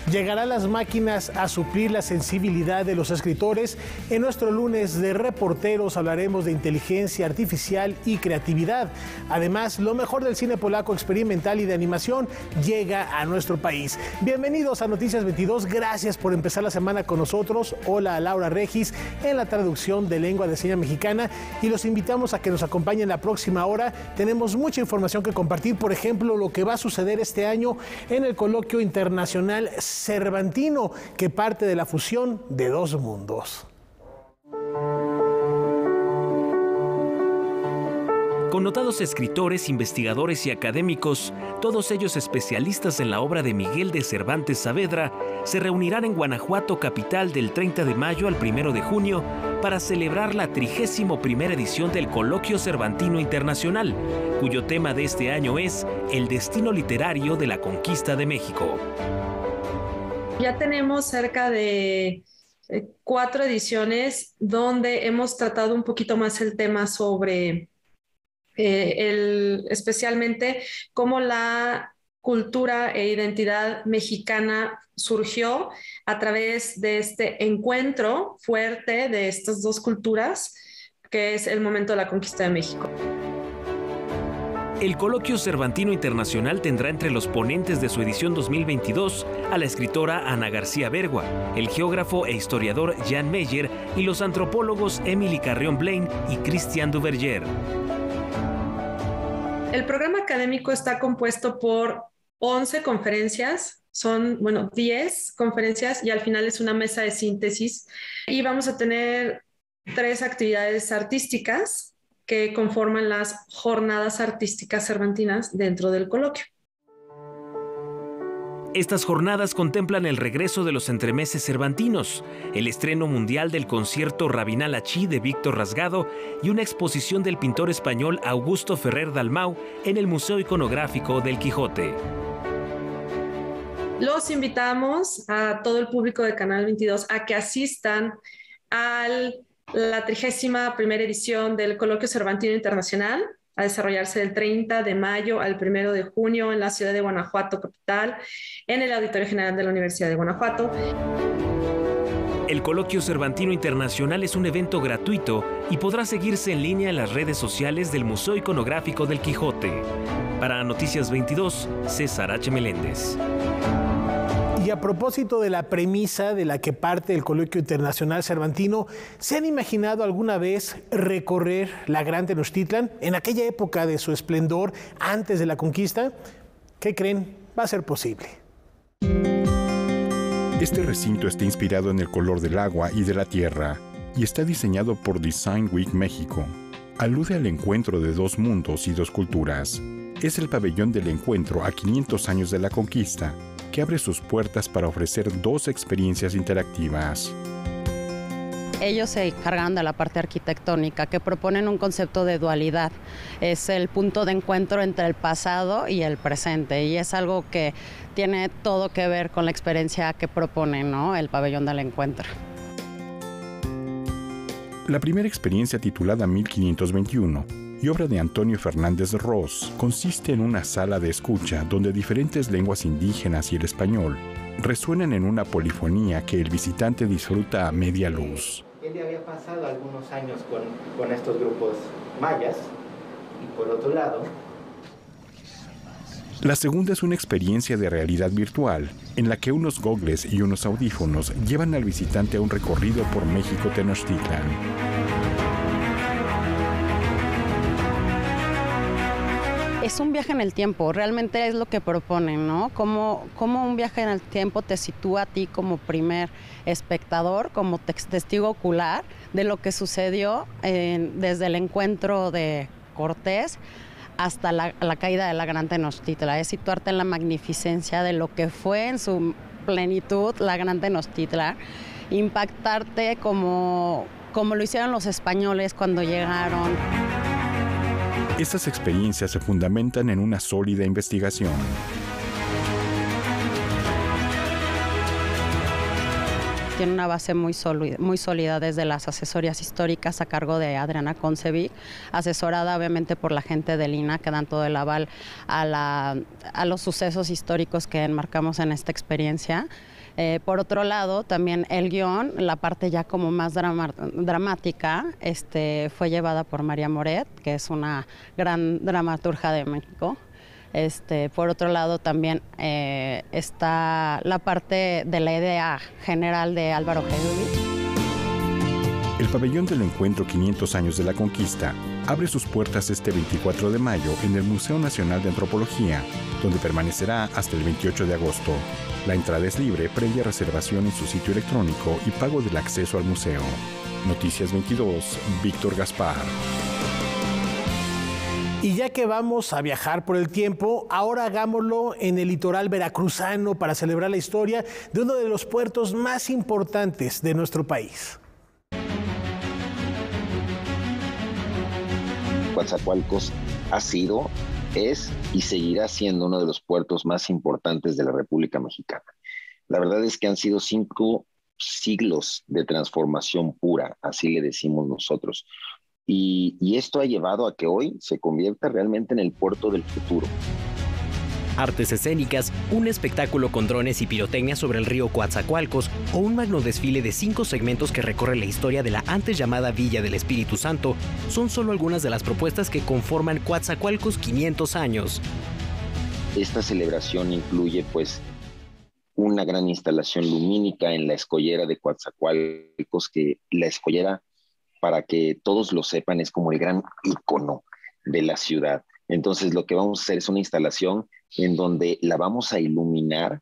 ¿Llegarán las máquinas a suplir la sensibilidad de los escritores? En nuestro lunes de reporteros hablaremos de inteligencia artificial y creatividad. Además, lo mejor del cine polaco experimental y de animación llega a nuestro país. Bienvenidos a Noticias 22. Gracias por empezar la semana con nosotros. Hola a Laura Regis en la traducción de lengua de señas mexicana y los invitamos a que nos acompañen la próxima hora. Tenemos mucha información que compartir, por ejemplo, lo que va a suceder este año en el Coloquio Internacional Cervantino, que parte de la fusión de dos mundos. Connotados escritores, investigadores y académicos, todos ellos especialistas en la obra de Miguel de Cervantes Saavedra, se reunirán en Guanajuato, capital, del 30 de mayo al 1 de junio para celebrar la 31ª edición del Coloquio Cervantino Internacional, cuyo tema de este año es el destino literario de la conquista de México. Ya tenemos cerca de 4 ediciones donde hemos tratado un poquito más el tema sobre especialmente cómo la cultura e identidad mexicana surgió a través de este encuentro fuerte de estas dos culturas, que es el momento de la conquista de México. El Coloquio Cervantino Internacional tendrá entre los ponentes de su edición 2022 a la escritora Ana García Bergua, el geógrafo e historiador Jan Meyer y los antropólogos Emily Carrión Blaine y Christian Duverger. El programa académico está compuesto por 11 conferencias, son 10 conferencias y al final es una mesa de síntesis. Y vamos a tener 3 actividades artísticas que conforman las jornadas artísticas cervantinas dentro del coloquio. Estas jornadas contemplan el regreso de los entremeses cervantinos, el estreno mundial del concierto Rabinal Achí de Víctor Rasgado y una exposición del pintor español Augusto Ferrer Dalmau en el Museo Iconográfico del Quijote. Los invitamos a todo el público de Canal 22 a que asistan a la 31ª edición del Coloquio Cervantino Internacional, a desarrollarse del 30 de mayo al 1 de junio en la ciudad de Guanajuato, capital, en el Auditorio General de la Universidad de Guanajuato. El Coloquio Cervantino Internacional es un evento gratuito y podrá seguirse en línea en las redes sociales del Museo Iconográfico del Quijote. Para Noticias 22, César H. Meléndez. Y a propósito de la premisa de la que parte el Coloquio Internacional Cervantino, ¿se han imaginado alguna vez recorrer la Gran Tenochtitlan en aquella época de su esplendor antes de la conquista? ¿Qué creen? Va a ser posible. Este recinto está inspirado en el color del agua y de la tierra y está diseñado por Design Week México. Alude al encuentro de dos mundos y dos culturas. Es el pabellón del encuentro a 500 años de la conquista, que abre sus puertas para ofrecer 2 experiencias interactivas. Ellos se encargan de la parte arquitectónica, que proponen un concepto de dualidad. Es el punto de encuentro entre el pasado y el presente, y es algo que tiene todo que ver con la experiencia que propone, ¿no?, el pabellón del encuentro. La primera experiencia, titulada 1521, y obra de Antonio Fernández Ros, consiste en una sala de escucha donde diferentes lenguas indígenas y el español resuenan en una polifonía que el visitante disfruta a media luz. Él ya había pasado algunos años con estos grupos mayas y por otro lado... La segunda es una experiencia de realidad virtual en la que unos gogles y unos audífonos llevan al visitante a un recorrido por México Tenochtitlan. Es un viaje en el tiempo, realmente es lo que proponen, ¿no? Cómo un viaje en el tiempo te sitúa a ti como primer espectador, como testigo ocular de lo que sucedió desde el encuentro de Cortés hasta la caída de la Gran Tenochtitlan. Es situarte en la magnificencia de lo que fue en su plenitud la Gran Tenochtitlan, impactarte como lo hicieron los españoles cuando llegaron. Estas experiencias se fundamentan en una sólida investigación. tiene una base muy sólida desde las asesorías históricas a cargo de Adriana Concevic, asesorada obviamente por la gente del INAH que dan todo el aval a los sucesos históricos que enmarcamos en esta experiencia. Por otro lado, también el guión, la parte ya como más dramática, fue llevada por María Moret, que es una gran dramaturga de México. Por otro lado, también está la parte de la idea general de Álvaro Gedovich. El Pabellón del Encuentro 500 años de la Conquista abre sus puertas este 24 de mayo en el Museo Nacional de Antropología, donde permanecerá hasta el 28 de agosto. La entrada es libre, previa reservación en su sitio electrónico y pago del acceso al museo. Noticias 22, Víctor Gaspar. Y ya que vamos a viajar por el tiempo, ahora hagámoslo en el litoral veracruzano para celebrar la historia de uno de los puertos más importantes de nuestro país. Coatzacoalcos ha sido, es y seguirá siendo uno de los puertos más importantes de la República Mexicana. La verdad es que han sido 5 siglos de transformación pura, así le decimos nosotros. Y esto ha llevado a que hoy se convierta realmente en el puerto del futuro. Artes escénicas, un espectáculo con drones y pirotecnia sobre el río Coatzacoalcos o un magno desfile de 5 segmentos que recorre la historia de la antes llamada Villa del Espíritu Santo son solo algunas de las propuestas que conforman Coatzacoalcos 500 años. Esta celebración incluye pues una gran instalación lumínica en la escollera de Coatzacoalcos, que la escollera, para que todos lo sepan, es como el gran ícono de la ciudad. Entonces lo que vamos a hacer es una instalación en donde la vamos a iluminar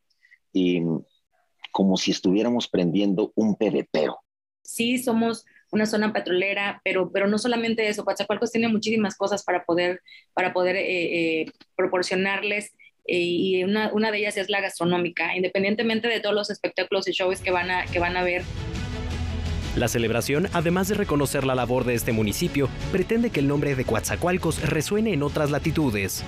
como si estuviéramos prendiendo un pebetero. Sí, somos una zona petrolera, pero no solamente eso. Coatzacoalcos tiene muchísimas cosas para poder proporcionarles, y una de ellas es la gastronómica, independientemente de todos los espectáculos y shows que van a ver. La celebración, además de reconocer la labor de este municipio, pretende que el nombre de Coatzacoalcos resuene en otras latitudes.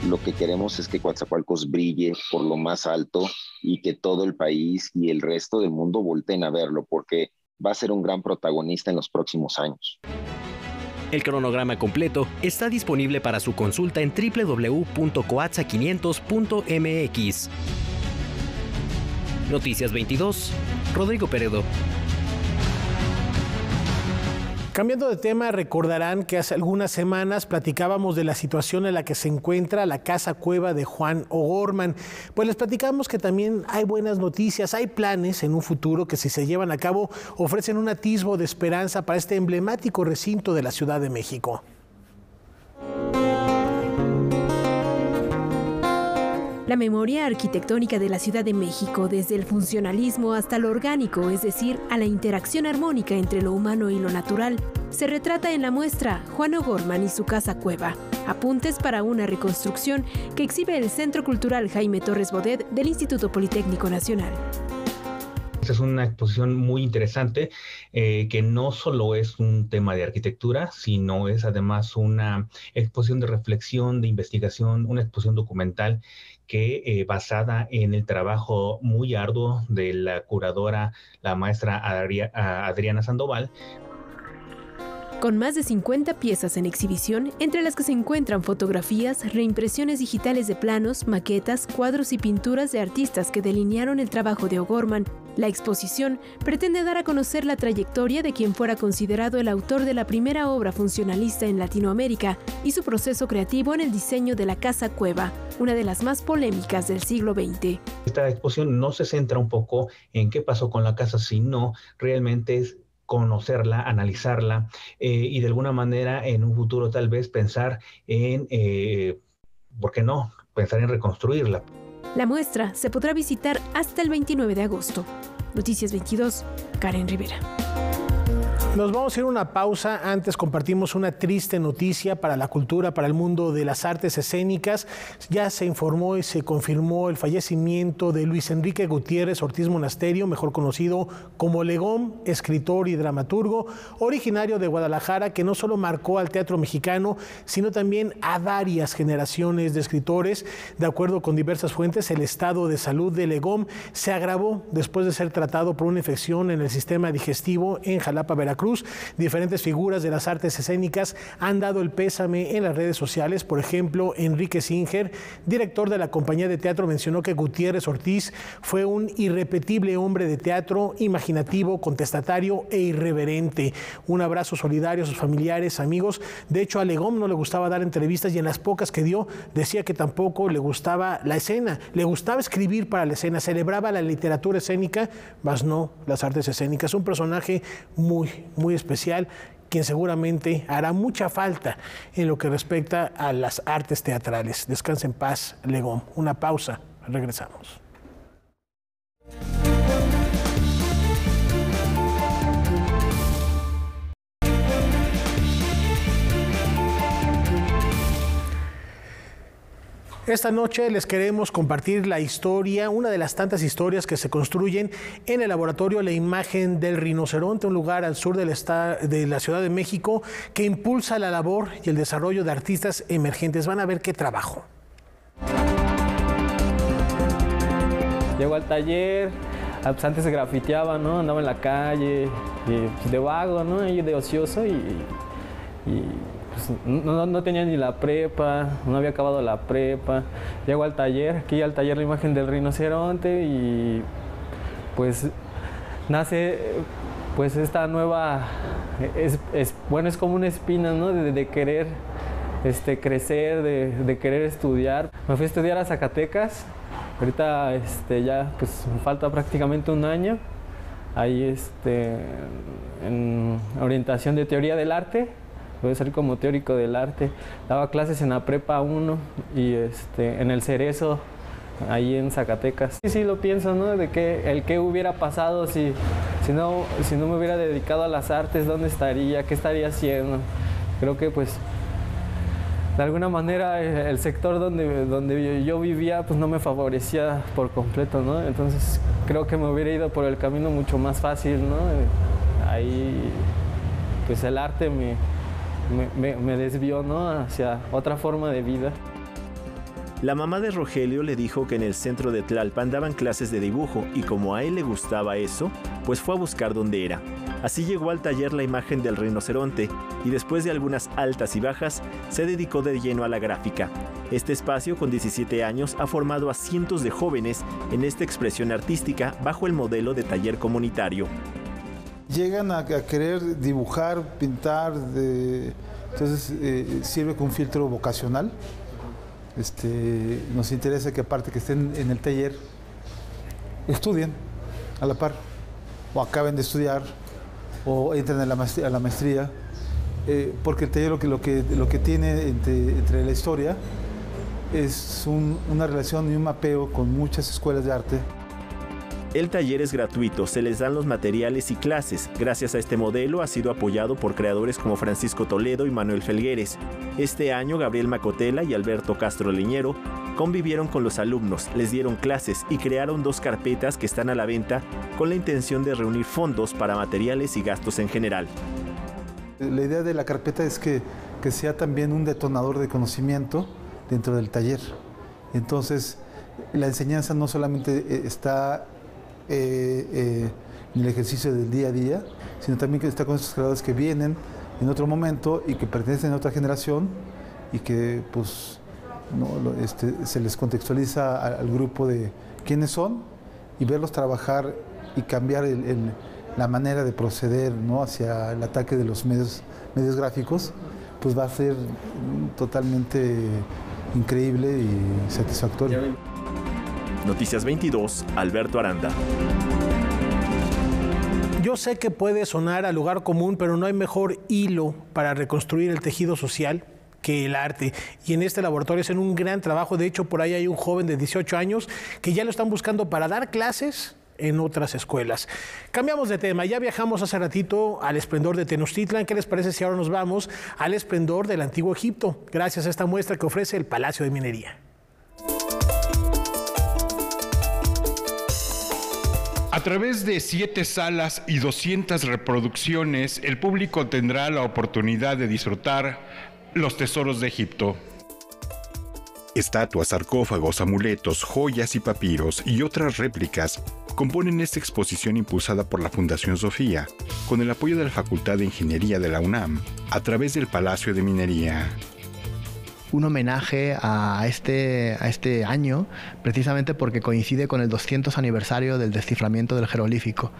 Lo que queremos es que Coatzacoalcos brille por lo más alto y que todo el país y el resto del mundo volteen a verlo, porque va a ser un gran protagonista en los próximos años. El cronograma completo está disponible para su consulta en www.coatza500.mx. Noticias 22, Rodrigo Peredo. Cambiando de tema, recordarán que hace algunas semanas platicábamos de la situación en la que se encuentra la casa cueva de Juan O'Gorman. Pues les platicamos que también hay buenas noticias, hay planes en un futuro que, si se llevan a cabo, ofrecen un atisbo de esperanza para este emblemático recinto de la Ciudad de México. La memoria arquitectónica de la Ciudad de México, desde el funcionalismo hasta lo orgánico, es decir, a la interacción armónica entre lo humano y lo natural, se retrata en la muestra Juan O'Gorman y su casa cueva, apuntes para una reconstrucción que exhibe el Centro Cultural Jaime Torres Bodet del Instituto Politécnico Nacional. Es una exposición muy interesante, que no solo es un tema de arquitectura, sino es además una exposición de reflexión, de investigación, una exposición documental que basada en el trabajo muy arduo de la curadora, la maestra Adriana Sandoval. Con más de 50 piezas en exhibición, entre las que se encuentran fotografías, reimpresiones digitales de planos, maquetas, cuadros y pinturas de artistas que delinearon el trabajo de O'Gorman, la exposición pretende dar a conocer la trayectoria de quien fuera considerado el autor de la primera obra funcionalista en Latinoamérica y su proceso creativo en el diseño de la casa cueva, una de las más polémicas del siglo XX. Esta exposición no se centra un poco en qué pasó con la casa, sino realmente es conocerla, analizarla y de alguna manera en un futuro tal vez pensar en, ¿por qué no?, pensar en reconstruirla. La muestra se podrá visitar hasta el 29 de agosto. Noticias 22, Karen Rivera. Nos vamos a ir a una pausa. Antes compartimos una triste noticia para la cultura, para el mundo de las artes escénicas. Ya se informó y se confirmó el fallecimiento de Luis Enrique Gutiérrez Ortiz Monasterio, mejor conocido como Legón, escritor y dramaturgo, originario de Guadalajara, que no solo marcó al teatro mexicano, sino también a varias generaciones de escritores. De acuerdo con diversas fuentes, el estado de salud de Legón se agravó después de ser tratado por una infección en el sistema digestivo en Jalapa, Veracruz. Diferentes figuras de las artes escénicas han dado el pésame en las redes sociales. Por ejemplo, Enrique Singer, director de la compañía de teatro, mencionó que Gutiérrez Ortiz fue un irrepetible hombre de teatro, imaginativo, contestatario e irreverente. Un abrazo solidario a sus familiares, amigos. De hecho, a Legón no le gustaba dar entrevistas y en las pocas que dio decía que tampoco le gustaba la escena. Le gustaba escribir para la escena, celebraba la literatura escénica, mas no las artes escénicas. Un personaje muy especial, quien seguramente hará mucha falta en lo que respecta a las artes teatrales. Descansa en paz, Legón. Una pausa, regresamos. Esta noche les queremos compartir la historia, una de las tantas historias que se construyen en el laboratorio La Imagen del Rinoceronte, un lugar al sur de la Ciudad de México que impulsa la labor y el desarrollo de artistas emergentes. Van a ver qué trabajo. Llego al taller, pues antes se grafiteaba, ¿no? Andaba en la calle, de vago, ¿no? Y de ocioso y pues no tenía ni la prepa, no había acabado la prepa. Llego al taller, aquí al taller La Imagen del Rinoceronte y pues nace pues esta nueva, bueno, es como una espina, ¿no? De querer crecer, de querer estudiar. Me fui a estudiar a Zacatecas, ahorita ya pues me falta prácticamente un año. Ahí en orientación de teoría del arte. Voy a salir como teórico del arte. Daba clases en la Prepa 1 y en el Cerezo, ahí en Zacatecas. Sí lo pienso, ¿no? De qué hubiera pasado si no me hubiera dedicado a las artes, ¿dónde estaría? ¿Qué estaría haciendo? Creo que pues de alguna manera el sector donde yo vivía pues no me favorecía por completo, ¿no? Entonces creo que me hubiera ido por el camino mucho más fácil, ¿no? Ahí pues el arte me desvió, ¿no? Hacia otra forma de vida. La mamá de Rogelio le dijo que en el centro de Tlalpan daban clases de dibujo y como a él le gustaba eso, pues fue a buscar dónde era. Así llegó al taller La Imagen del Rinoceronte y después de algunas altas y bajas, se dedicó de lleno a la gráfica. Este espacio, con 17 años, ha formado a cientos de jóvenes en esta expresión artística bajo el modelo de taller comunitario. Llegan a querer dibujar, pintar, entonces sirve como un filtro vocacional. Nos interesa que aparte que estén en el taller, estudien a la par, o acaben de estudiar, o entren a la maestría, porque el taller lo que tiene entre la historia es una relación y un mapeo con muchas escuelas de arte. El taller es gratuito, se les dan los materiales y clases. Gracias a este modelo ha sido apoyado por creadores como Francisco Toledo y Manuel Felgueres. Este año Gabriel Macotela y Alberto Castro Leñero convivieron con los alumnos, les dieron clases y crearon 2 carpetas que están a la venta con la intención de reunir fondos para materiales y gastos en general. La idea de la carpeta es que sea también un detonador de conocimiento dentro del taller. Entonces, la enseñanza no solamente está en el ejercicio del día a día, sino también que está con estos creadores que vienen en otro momento y que pertenecen a otra generación y que pues se les contextualiza al grupo de quiénes son y verlos trabajar y cambiar la manera de proceder, ¿no? Hacia el ataque de los medios gráficos, pues va a ser totalmente increíble y satisfactorio. Noticias 22, Alberto Aranda. Yo sé que puede sonar a lugar común, pero no hay mejor hilo para reconstruir el tejido social que el arte. Y en este laboratorio hacen un gran trabajo. De hecho, por ahí hay un joven de 18 años que ya lo están buscando para dar clases en otras escuelas. Cambiamos de tema, ya viajamos hace ratito al esplendor de Tenochtitlan. ¿Qué les parece si ahora nos vamos al esplendor del Antiguo Egipto? Gracias a esta muestra que ofrece el Palacio de Minería. A través de 7 salas y 200 reproducciones, el público tendrá la oportunidad de disfrutar los tesoros de Egipto. Estatuas, sarcófagos, amuletos, joyas y papiros y otras réplicas componen esta exposición impulsada por la Fundación Sofía, con el apoyo de la Facultad de Ingeniería de la UNAM, a través del Palacio de Minería. Un homenaje a este año, precisamente porque coincide con el 200 aniversario del desciframiento del jeroglífico.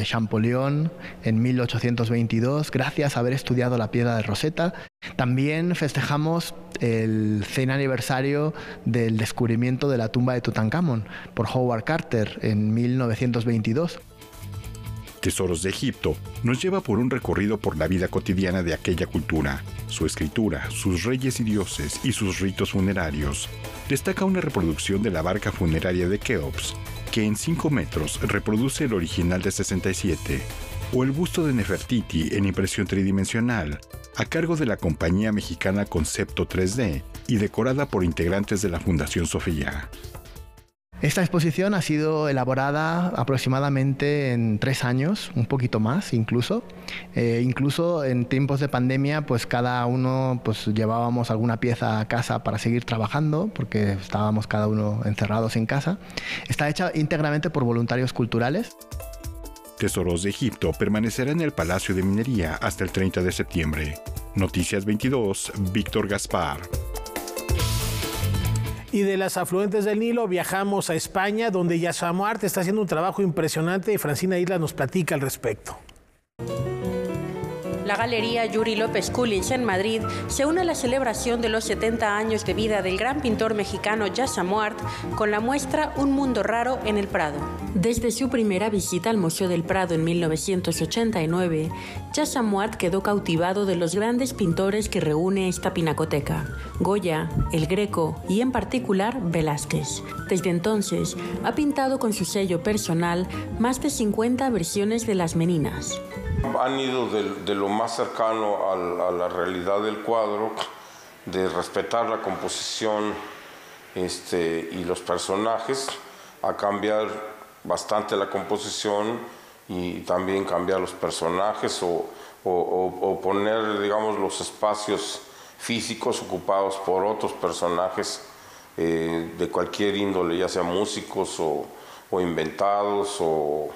Champollion, en 1822, gracias a haber estudiado la piedra de Rosetta. También festejamos el 100 aniversario del descubrimiento de la tumba de Tutankamón por Howard Carter en 1922. Tesoros de Egipto nos lleva por un recorrido por la vida cotidiana de aquella cultura, su escritura, sus reyes y dioses y sus ritos funerarios. Destaca una reproducción de la barca funeraria de Keops, que en 5 metros reproduce el original de 67, o el busto de Nefertiti en impresión tridimensional, a cargo de la compañía mexicana Concepto 3D y decorada por integrantes de la Fundación Sofía. Esta exposición ha sido elaborada aproximadamente en 3 años, un poquito más incluso. Incluso en tiempos de pandemia, pues cada uno llevábamos alguna pieza a casa para seguir trabajando, porque estábamos cada uno encerrados en casa. Está hecha íntegramente por voluntarios culturales. Tesoros de Egipto permanecerá en el Palacio de Minería hasta el 30 de septiembre. Noticias 22, Víctor Gaspar. Y de las afluentes del Nilo viajamos a España, donde Yassamuart está haciendo un trabajo impresionante y Francina Islas nos platica al respecto. La Galería Yuri López Coolidge en Madrid se une a la celebración de los 70 años de vida del gran pintor mexicano Yassamuart con la muestra Un mundo raro en el Prado. Desde su primera visita al Museo del Prado en 1989, Yassamuart quedó cautivado de los grandes pintores que reúne esta pinacoteca: Goya, El Greco y en particular Velázquez. Desde entonces ha pintado con su sello personal más de 50 versiones de Las Meninas. Han ido de lo más cercano a la realidad del cuadro, de respetar la composición y los personajes, a cambiar bastante la composición y también cambiar los personajes o poner, digamos, los espacios físicos ocupados por otros personajes de cualquier índole, ya sea músicos o inventados o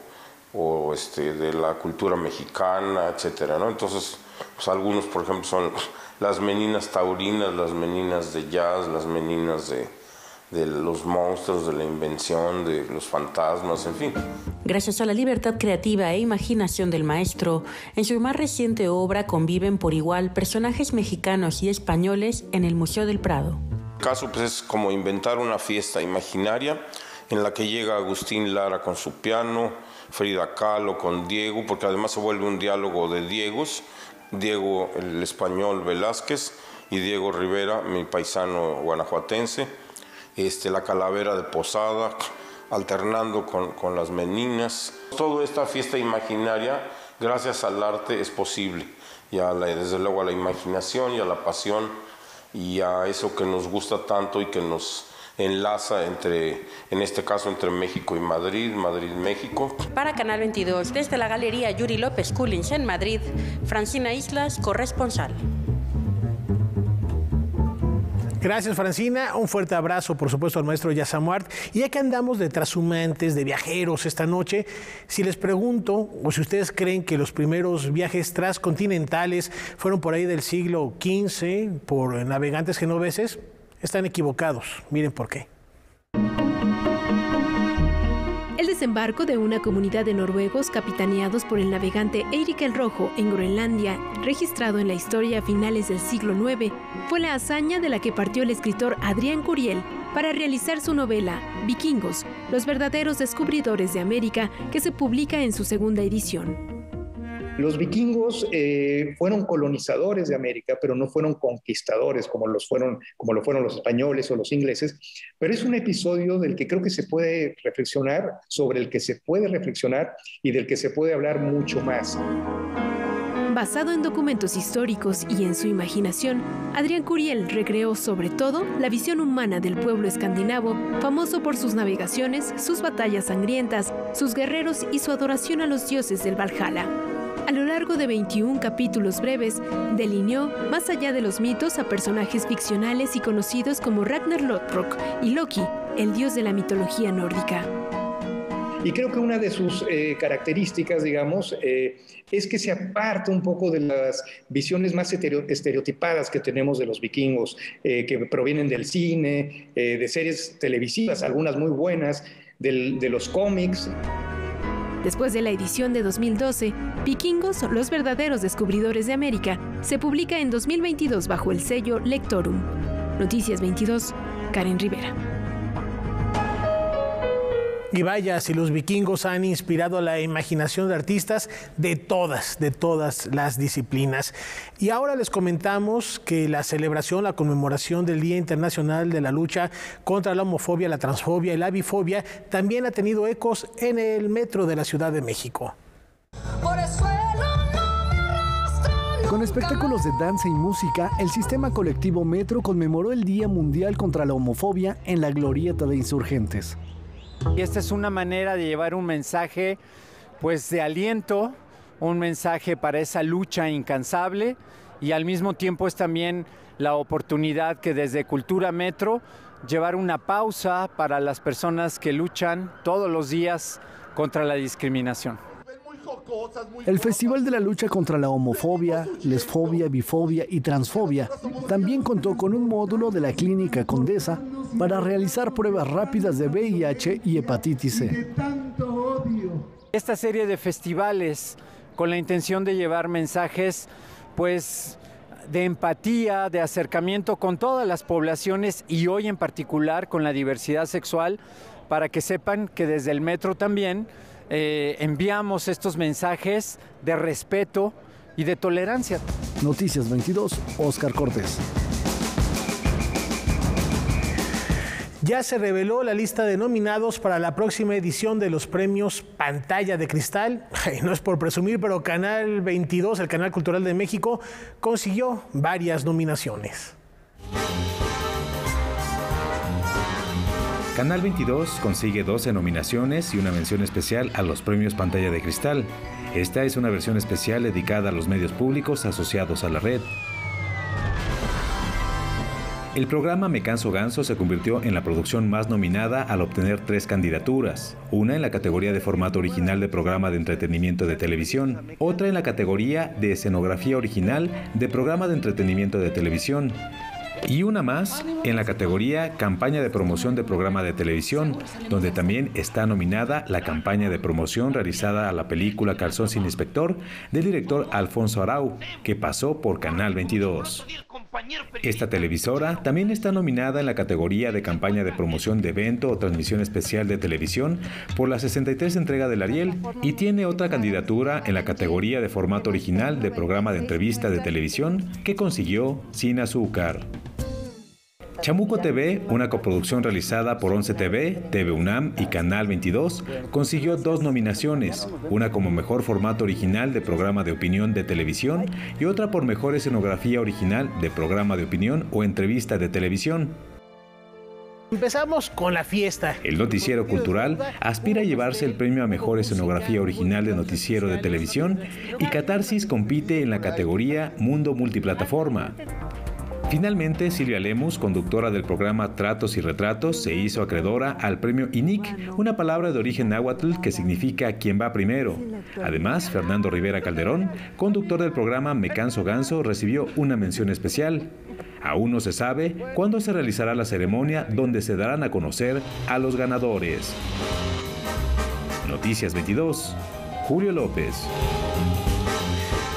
de la cultura mexicana, etcétera, ¿no? Entonces, pues algunos, por ejemplo, son las meninas taurinas, las meninas de jazz, las meninas de los monstruos, de la invención, de los fantasmas, en fin. Gracias a la libertad creativa e imaginación del maestro, en su más reciente obra conviven por igual personajes mexicanos y españoles en el Museo del Prado. El caso pues, es como inventar una fiesta imaginaria en la que llega Agustín Lara con su piano, Frida Kahlo con Diego, porque además se vuelve un diálogo de Diegos, Diego el español Velázquez y Diego Rivera, mi paisano guanajuatense, la calavera de Posada, alternando con las meninas. Toda esta fiesta imaginaria, gracias al arte, es posible, y desde luego a la imaginación y a la pasión y a eso que nos gusta tanto y que nos enlaza en este caso entre México y Madrid, México. Para Canal 22, desde la Galería Yuri López Coolidge en Madrid, Francina Islas, corresponsal. Gracias, Francina. Un fuerte abrazo, por supuesto, al maestro Yassamuart. Y ya que andamos de trashumantes, de viajeros esta noche, si les pregunto, o si ustedes creen que los primeros viajes transcontinentales fueron por ahí del siglo XV, por navegantes genoveses, están equivocados. Miren por qué. El desembarco de una comunidad de noruegos capitaneados por el navegante Eirik el Rojo en Groenlandia, registrado en la historia a finales del siglo IX, fue la hazaña de la que partió el escritor Adrián Curiel para realizar su novela Vikingos, los verdaderos descubridores de América, que se publica en su segunda edición. Los vikingos fueron colonizadores de América, pero no fueron conquistadores como lo fueron los españoles o los ingleses. Pero es un episodio del que creo que se puede reflexionar, sobre el que se puede reflexionar y del que se puede hablar mucho más. Basado en documentos históricos y en su imaginación, Adrián Curiel recreó sobre todo la visión humana del pueblo escandinavo, famoso por sus navegaciones, sus batallas sangrientas, sus guerreros y su adoración a los dioses del Valhalla. A lo largo de 21 capítulos breves, delineó, más allá de los mitos, a personajes ficcionales y conocidos como Ragnar Lothbrok y Loki, el dios de la mitología nórdica. Y creo que una de sus características, digamos, es que se aparta un poco de las visiones más estereotipadas que tenemos de los vikingos, que provienen del cine, de series televisivas, algunas muy buenas, de los cómics. Después de la edición de 2012, Vikingos, los verdaderos descubridores de América, se publica en 2022 bajo el sello Lectorum. Noticias 22, Karen Rivera. Y vaya, si los vikingos han inspirado la imaginación de artistas de todas las disciplinas. Y ahora les comentamos que la celebración, la conmemoración del Día Internacional de la Lucha contra la Homofobia, la Transfobia y la Bifobia también ha tenido ecos en el metro de la Ciudad de México. Con espectáculos de danza y música, el sistema colectivo Metro conmemoró el Día Mundial contra la Homofobia en la Glorieta de Insurgentes. Y esta es una manera de llevar un mensaje, pues, de aliento, un mensaje para esa lucha incansable, y al mismo tiempo es también la oportunidad que desde Cultura Metro llevar una pausa para las personas que luchan todos los días contra la discriminación. El Festival de la Lucha contra la Homofobia, Lesfobia, Bifobia y Transfobia también contó con un módulo de la Clínica Condesa para realizar pruebas rápidas de VIH y hepatitis C. Esta serie de festivales con la intención de llevar mensajes, pues, de empatía, de acercamiento con todas las poblaciones y hoy en particular con la diversidad sexual, para que sepan que desde el Metro también enviamos estos mensajes de respeto y de tolerancia. Noticias 22, Óscar Cortés. Ya se reveló la lista de nominados para la próxima edición de los premios Pantalla de Cristal. No es por presumir, pero Canal 22, el Canal Cultural de México, consiguió varias nominaciones. Canal 22 consigue 12 nominaciones y una mención especial a los premios Pantalla de Cristal. Esta es una versión especial dedicada a los medios públicos asociados a la red. El programa Me Canso Ganso se convirtió en la producción más nominada al obtener 3 candidaturas, una en la categoría de formato original de programa de entretenimiento de televisión, otra en la categoría de escenografía original de programa de entretenimiento de televisión, y una más en la categoría Campaña de Promoción de Programa de Televisión, donde también está nominada la campaña de promoción realizada a la película Calzón sin Inspector del director Alfonso Arau, que pasó por Canal 22. Esta televisora también está nominada en la categoría de Campaña de Promoción de Evento o Transmisión Especial de Televisión por la 63 entrega del Ariel y tiene otra candidatura en la categoría de Formato Original de Programa de Entrevista de Televisión que consiguió Sin Azúcar. Chamuco TV, una coproducción realizada por 11 TV, TV UNAM y Canal 22, consiguió 2 nominaciones, una como mejor formato original de programa de opinión de televisión y otra por mejor escenografía original de programa de opinión o entrevista de televisión. Empezamos con la fiesta. El noticiero cultural aspira a llevarse el premio a mejor escenografía original de noticiero de televisión y Catarsis compite en la categoría Mundo Multiplataforma. Finalmente, Silvia Lemus, conductora del programa Tratos y Retratos, se hizo acreedora al premio INIC, una palabra de origen náhuatl que significa quien va primero. Además, Fernando Rivera Calderón, conductor del programa Me Canso Ganso, recibió una mención especial. Aún no se sabe cuándo se realizará la ceremonia donde se darán a conocer a los ganadores. Noticias 22, Julio López.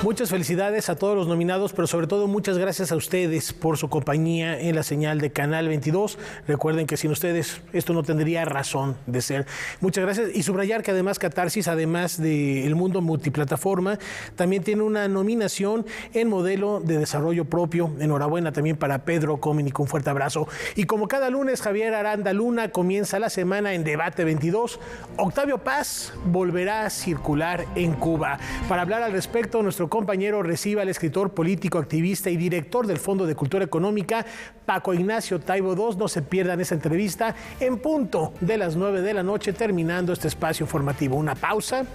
Muchas felicidades a todos los nominados, pero sobre todo muchas gracias a ustedes por su compañía en la señal de Canal 22. Recuerden que sin ustedes esto no tendría razón de ser. Muchas gracias y subrayar que además Catarsis, además de El Mundo Multiplataforma, también tiene una nominación en modelo de desarrollo propio. Enhorabuena también para Pedro Cominic, un fuerte abrazo. Y como cada lunes, Javier Aranda Luna comienza la semana en Debate 22. Octavio Paz volverá a circular en Cuba. Para hablar al respecto, nuestro compañero recibe al escritor, político, activista y director del Fondo de Cultura Económica, Paco Ignacio Taibo II. No se pierdan esa entrevista en punto de las 9 de la noche, terminando este espacio informativo. Una pausa,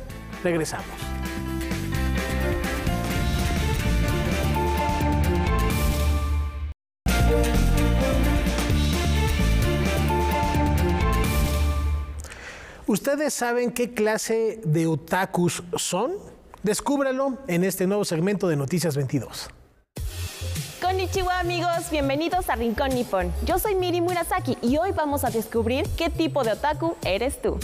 regresamos. ¿Ustedes saben qué clase de otakus son? Descúbralo en este nuevo segmento de Noticias 22. Konnichiwa amigos, bienvenidos a Rincón Nippon. Yo soy Miri Murasaki y hoy vamos a descubrir qué tipo de otaku eres tú.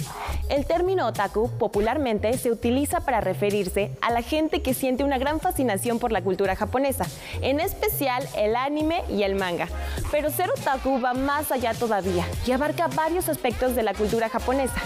El término otaku popularmente se utiliza para referirse a la gente que siente una gran fascinación por la cultura japonesa, en especial el anime y el manga. Pero ser otaku va más allá todavía y abarca varios aspectos de la cultura japonesa.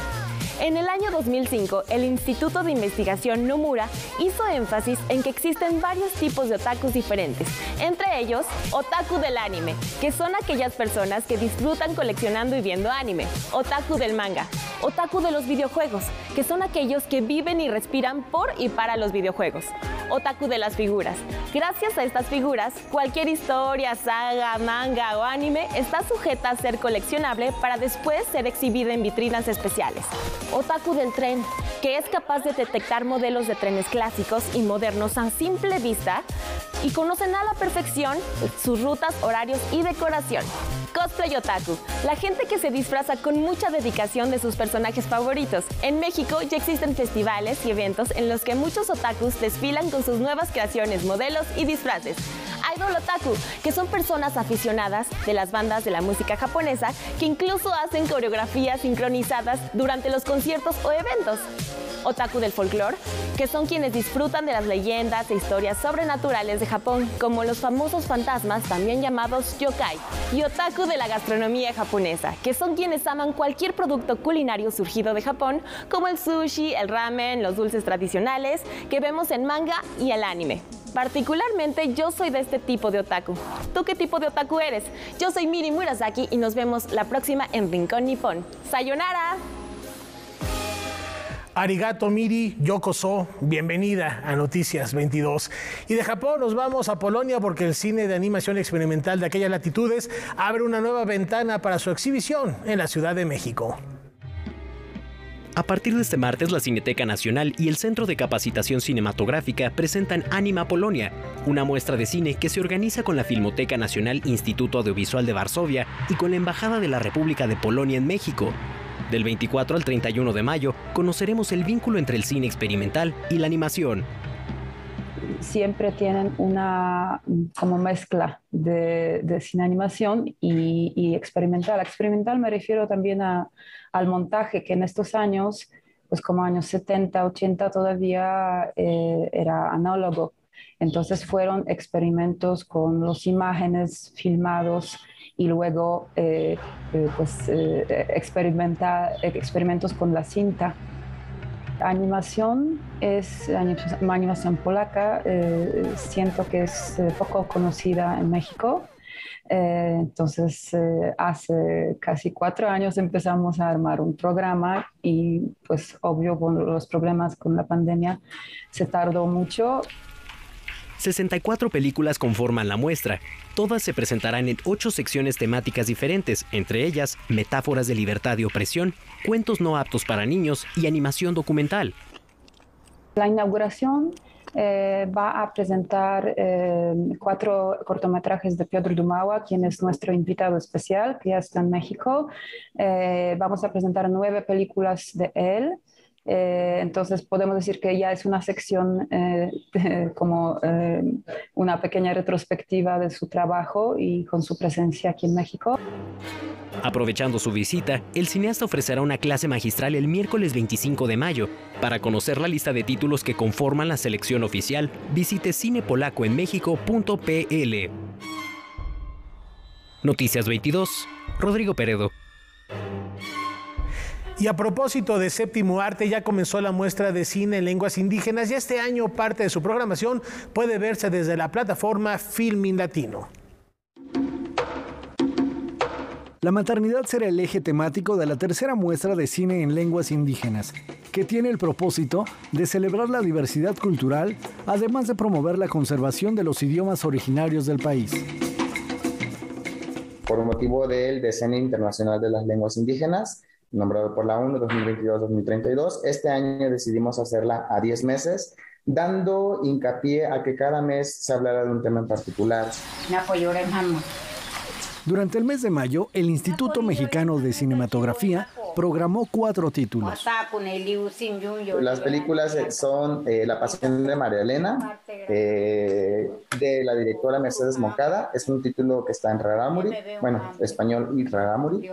En el año 2005, el Instituto de Investigación Nomura hizo énfasis en que existen varios tipos de otakus diferentes, entre ellos, otaku del anime, que son aquellas personas que disfrutan coleccionando y viendo anime, otaku del manga, otaku de los videojuegos, que son aquellos que viven y respiran por y para los videojuegos, otaku de las figuras. Gracias a estas figuras, cualquier historia, saga, manga o anime está sujeta a ser coleccionable para después ser exhibida en vitrinas especiales. Otaku del tren, que es capaz de detectar modelos de trenes clásicos y modernos a simple vista y conocen a la perfección sus rutas, horarios y decoración. Cosplay otaku, la gente que se disfraza con mucha dedicación de sus personajes favoritos. En México ya existen festivales y eventos en los que muchos otakus desfilan con sus nuevas creaciones, modelos y disfraces. Idol otaku, que son personas aficionadas de las bandas de la música japonesa que incluso hacen coreografías sincronizadas durante los conciertos o eventos. Otaku del folclore, que son quienes disfrutan de las leyendas e historias sobrenaturales de Japón, como los famosos fantasmas, también llamados yokai. Y otaku de la gastronomía japonesa, que son quienes aman cualquier producto culinario surgido de Japón, como el sushi, el ramen, los dulces tradicionales que vemos en manga y el anime. Particularmente yo soy de este tipo de otaku. ¿Tú qué tipo de otaku eres? Yo soy Miri Murasaki y nos vemos la próxima en Rincón Nippon. ¡Sayonara! Arigato Miri, yokoso, bienvenida a Noticias 22. Y de Japón nos vamos a Polonia porque el cine de animación experimental de aquellas latitudes abre una nueva ventana para su exhibición en la Ciudad de México. A partir de este martes, la Cineteca Nacional y el Centro de Capacitación Cinematográfica presentan Anima Polonia, una muestra de cine que se organiza con la Filmoteca Nacional Instituto Audiovisual de Varsovia y con la Embajada de la República de Polonia en México. Del 24 al 31 de mayo, conoceremos el vínculo entre el cine experimental y la animación. Siempre tienen una como mezcla de cine animación y experimental. Experimental me refiero también al montaje, que en estos años, pues como años 70, 80 todavía era análogo. Entonces fueron experimentos con las imágenes filmados y luego experimentos con la cinta. Animación es animación polaca, siento que es poco conocida en México. Entonces, hace casi 4 años empezamos a armar un programa y pues obvio con los problemas con la pandemia se tardó mucho. 64 películas conforman la muestra. Todas se presentarán en 8 secciones temáticas diferentes, entre ellas metáforas de libertad y opresión, cuentos no aptos para niños y animación documental. La inauguración va a presentar 4 cortometrajes de Piotr Dumała, quien es nuestro invitado especial, que ya está en México. Vamos a presentar 9 películas de él. Entonces podemos decir que ya es una sección como una pequeña retrospectiva de su trabajo y con su presencia aquí en México. Aprovechando su visita, el cineasta ofrecerá una clase magistral el miércoles 25 de mayo. Para conocer la lista de títulos que conforman la selección oficial, visite cinepolacoenmexico.pl. Noticias 22, Rodrigo Peredo. Y a propósito de Séptimo Arte, ya comenzó la muestra de cine en lenguas indígenas y este año parte de su programación puede verse desde la plataforma Filmin Latino. La maternidad será el eje temático de la tercera muestra de cine en lenguas indígenas, que tiene el propósito de celebrar la diversidad cultural, además de promover la conservación de los idiomas originarios del país. Por motivo del Decenio Internacional de las Lenguas Indígenas, nombrado por la ONU 2022-2032, este año decidimos hacerla a 10 meses, dando hincapié a que cada mes se hablará de un tema en particular. Durante el mes de mayo, el Instituto Mexicano de Cinematografía programó 4 títulos. Las películas son La Pasión de María Elena, de la directora Mercedes Moncada, es un título que está en Rarámuri, bueno, español y Rarámuri,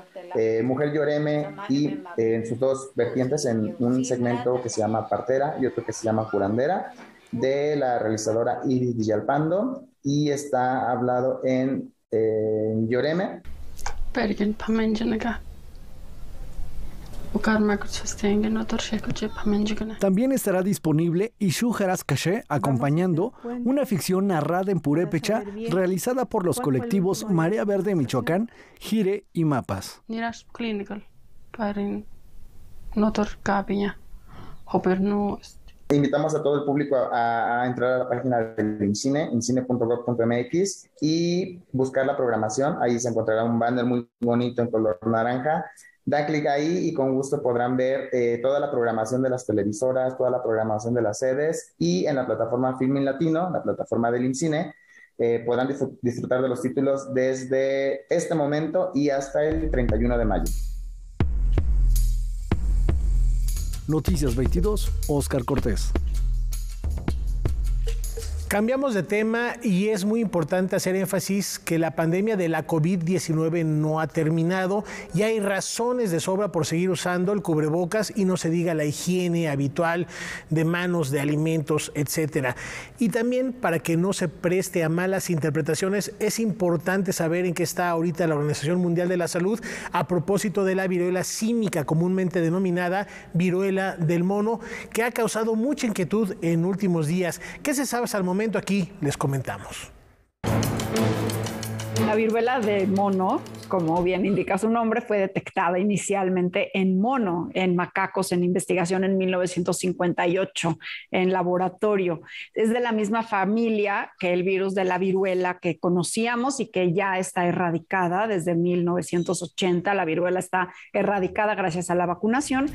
Mujer Lloreme, y en sus dos vertientes, en un segmento que se llama Partera y otro que se llama Curandera, de la realizadora Iris Villalpando, y está hablado en Lloreme. También estará disponible Ishujaras Caché, acompañando una ficción narrada en purépecha realizada por los colectivos Marea Verde Michoacán, Jire y Mapas. Invitamos a todo el público a entrar a la página del INCINE, incine.gov.mx, y buscar la programación. Ahí se encontrará un banner muy bonito en color naranja. Da clic ahí y con gusto podrán ver toda la programación de las televisoras, toda la programación de las sedes, y en la plataforma Filmin Latino, la plataforma del INCINE, podrán disfrutar de los títulos desde este momento y hasta el 31 de mayo. Noticias 22, Óscar Cortés. Cambiamos de tema y es muy importante hacer énfasis que la pandemia de la COVID-19 no ha terminado y hay razones de sobra por seguir usando el cubrebocas y no se diga la higiene habitual de manos, de alimentos, etcétera. Y también para que no se preste a malas interpretaciones, es importante saber en qué está ahorita la Organización Mundial de la Salud a propósito de la viruela símica, comúnmente denominada viruela del mono, que ha causado mucha inquietud en últimos días. ¿Qué se sabe hasta el momento? Aquí les comentamos. La viruela del mono, como bien indica su nombre, fue detectada inicialmente en mono, en macacos, en investigación en 1958, en laboratorio. Es de la misma familia que el virus de la viruela que conocíamos y que ya está erradicada desde 1980. La viruela está erradicada gracias a la vacunación.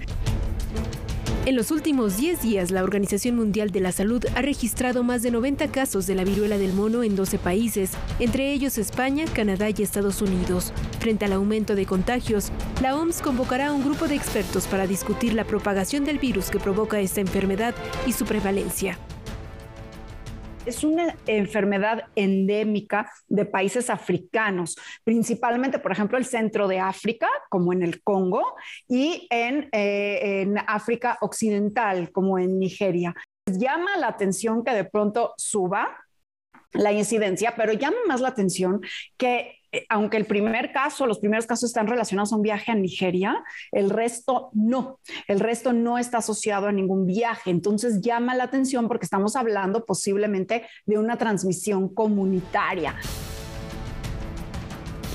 En los últimos 10 días, la Organización Mundial de la Salud ha registrado más de 90 casos de la viruela del mono en 12 países, entre ellos España, Canadá y Estados Unidos. Frente al aumento de contagios, la OMS convocará a un grupo de expertos para discutir la propagación del virus que provoca esta enfermedad y su prevalencia. Es una enfermedad endémica de países africanos, principalmente, por ejemplo, el centro de África, como en el Congo, y en África Occidental, como en Nigeria. Llama la atención que de pronto suba la incidencia, pero llama más la atención que aunque los primeros casos están relacionados a un viaje a Nigeria, el resto no está asociado a ningún viaje. Entonces llama la atención porque estamos hablando posiblemente de una transmisión comunitaria.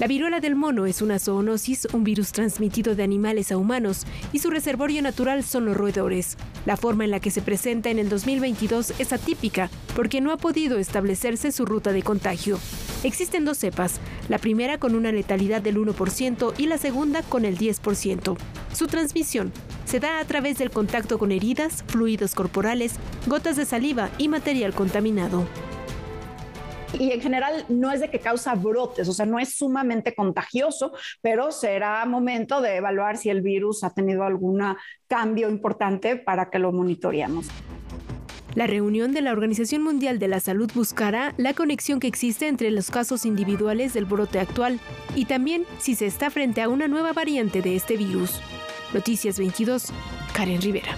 La viruela del mono es una zoonosis, un virus transmitido de animales a humanos, y su reservorio natural son los roedores. La forma en la que se presenta en el 2022 es atípica, porque no ha podido establecerse su ruta de contagio. Existen 2 cepas, la primera con una letalidad del 1% y la segunda con el 10%. Su transmisión se da a través del contacto con heridas, fluidos corporales, gotas de saliva y material contaminado. Y en general no es de que causa brotes, o sea, no es sumamente contagioso, pero será momento de evaluar si el virus ha tenido algún cambio importante para que lo monitoreemos. La reunión de la Organización Mundial de la Salud buscará la conexión que existe entre los casos individuales del brote actual y también si se está frente a una nueva variante de este virus. Noticias 22, Karen Rivera.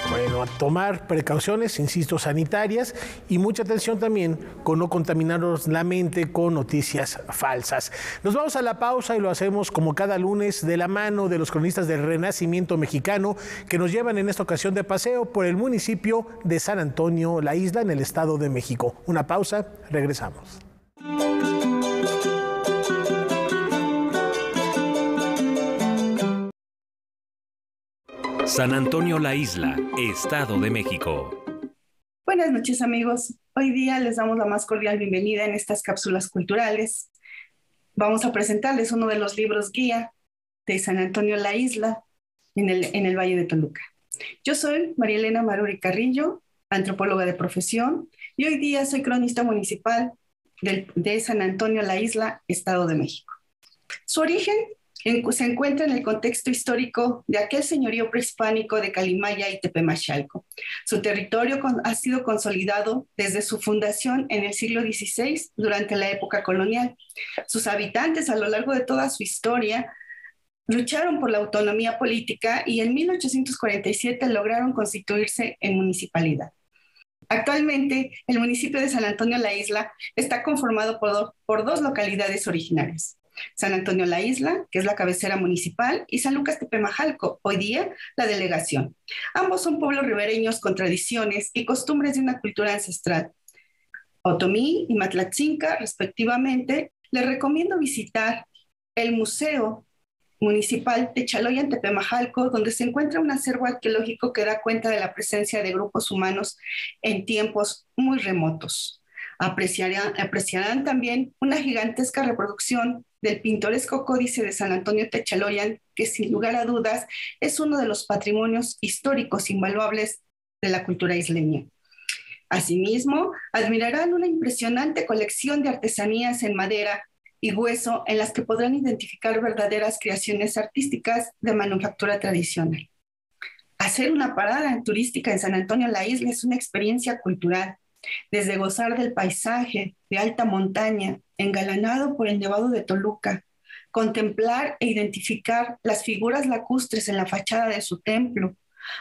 Bueno, a tomar precauciones, insisto, sanitarias y mucha atención también con no contaminarnos la mente con noticias falsas. Nos vamos a la pausa y lo hacemos como cada lunes de la mano de los cronistas del Renacimiento Mexicano que nos llevan en esta ocasión de paseo por el municipio de San Antonio, La Isla, en el Estado de México. Una pausa, regresamos. San Antonio, La Isla, Estado de México. Buenas noches, amigos. Hoy día les damos la más cordial bienvenida en estas cápsulas culturales. Vamos a presentarles uno de los libros guía de San Antonio, La Isla, en el Valle de Toluca. Yo soy María Elena Maruri Carrillo, antropóloga de profesión, y hoy día soy cronista municipal de San Antonio, La Isla, Estado de México. Su origen se encuentra en el contexto histórico de aquel señorío prehispánico de Calimaya y Tepemachalco. Su territorio ha sido consolidado desde su fundación en el siglo XVI durante la época colonial. Sus habitantes a lo largo de toda su historia lucharon por la autonomía política y en 1847 lograron constituirse en municipalidad. Actualmente, el municipio de San Antonio La Isla está conformado por dos localidades originarias. San Antonio La Isla, que es la cabecera municipal, y San Lucas Tepemachalco, hoy día la delegación. Ambos son pueblos ribereños con tradiciones y costumbres de una cultura ancestral. Otomí y Matlatzinca, respectivamente, les recomiendo visitar el Museo Municipal Techaloyan Tepemachalco, donde se encuentra un acervo arqueológico que da cuenta de la presencia de grupos humanos en tiempos muy remotos. Apreciarán también una gigantesca reproducción del pintoresco códice de San Antonio Techaloyan, que sin lugar a dudas es uno de los patrimonios históricos invaluables de la cultura isleña. Asimismo, admirarán una impresionante colección de artesanías en madera y hueso en las que podrán identificar verdaderas creaciones artísticas de manufactura tradicional. Hacer una parada turística en San Antonio La Isla es una experiencia cultural, desde gozar del paisaje de alta montaña, engalanado por el Nevado de Toluca, contemplar e identificar las figuras lacustres en la fachada de su templo,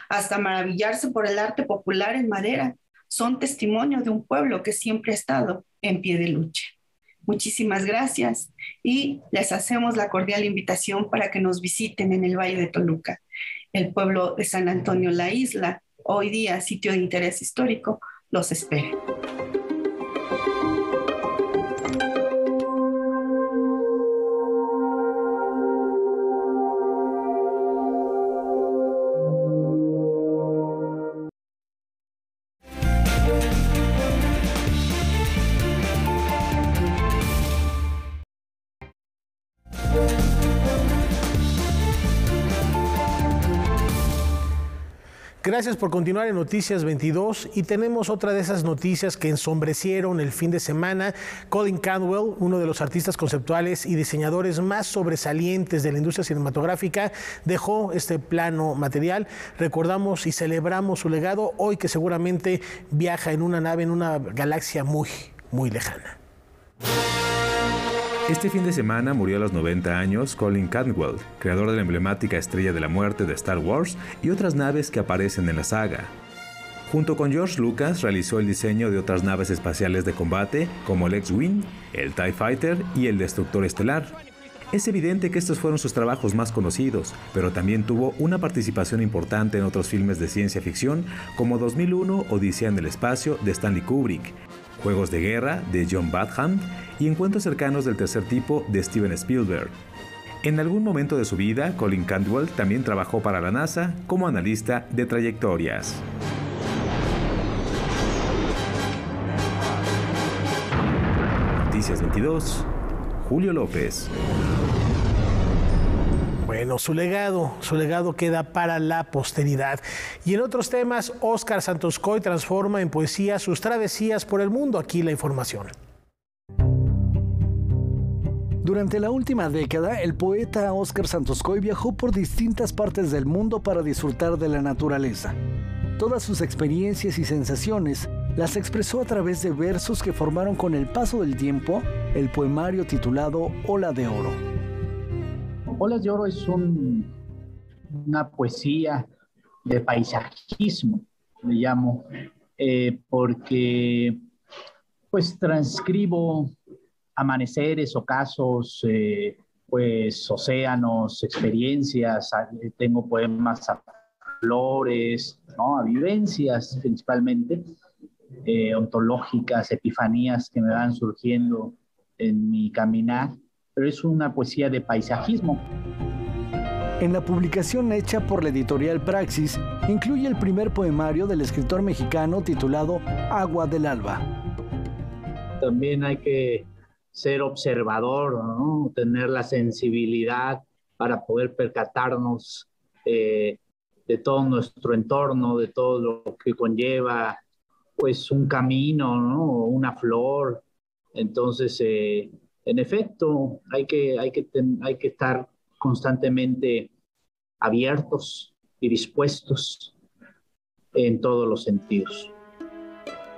hasta maravillarse por el arte popular en madera, son testimonio de un pueblo que siempre ha estado en pie de lucha. Muchísimas gracias y les hacemos la cordial invitación para que nos visiten en el Valle de Toluca. El pueblo de San Antonio La Isla, hoy día sitio de interés histórico, los espera. Gracias por continuar en Noticias 22 y tenemos otra de esas noticias que ensombrecieron el fin de semana. Colin Cantwell, uno de los artistas conceptuales y diseñadores más sobresalientes de la industria cinematográfica, dejó este plano material. Recordamos y celebramos su legado hoy que seguramente viaja en una nave en una galaxia muy, muy lejana. Este fin de semana murió a los 90 años Colin Cantwell, creador de la emblemática Estrella de la Muerte de Star Wars y otras naves que aparecen en la saga. Junto con George Lucas realizó el diseño de otras naves espaciales de combate como el X-Wing, el TIE Fighter y el Destructor Estelar. Es evidente que estos fueron sus trabajos más conocidos, pero también tuvo una participación importante en otros filmes de ciencia ficción como 2001 Odisea en el Espacio de Stanley Kubrick, Juegos de Guerra de John Badham y Encuentros cercanos del tercer tipo de Steven Spielberg. En algún momento de su vida, Colin Cantwell también trabajó para la NASA como analista de trayectorias. Noticias 22, Julio López. Bueno, su legado queda para la posteridad. Y en otros temas, Óscar Santos Coy transforma en poesía sus travesías por el mundo. Aquí la información. Durante la última década, el poeta Óscar Santoscoy viajó por distintas partes del mundo para disfrutar de la naturaleza. Todas sus experiencias y sensaciones las expresó a través de versos que formaron con el paso del tiempo el poemario titulado Ola de Oro. Olas de Oro es una poesía de paisajismo, le llamo, porque pues transcribo amaneceres, ocasos, pues océanos, experiencias, tengo poemas a flores, ¿no? A vivencias principalmente, ontológicas, epifanías que me van surgiendo en mi caminar, pero es una poesía de paisajismo. En la publicación hecha por la editorial Praxis, incluye el primer poemario del escritor mexicano titulado Agua del Alba. También hay que ser observador, ¿no? Tener la sensibilidad para poder percatarnos de todo nuestro entorno, de todo lo que conlleva pues un camino, ¿no? Una flor. Entonces, en efecto, hay que estar constantemente abiertos y dispuestos en todos los sentidos.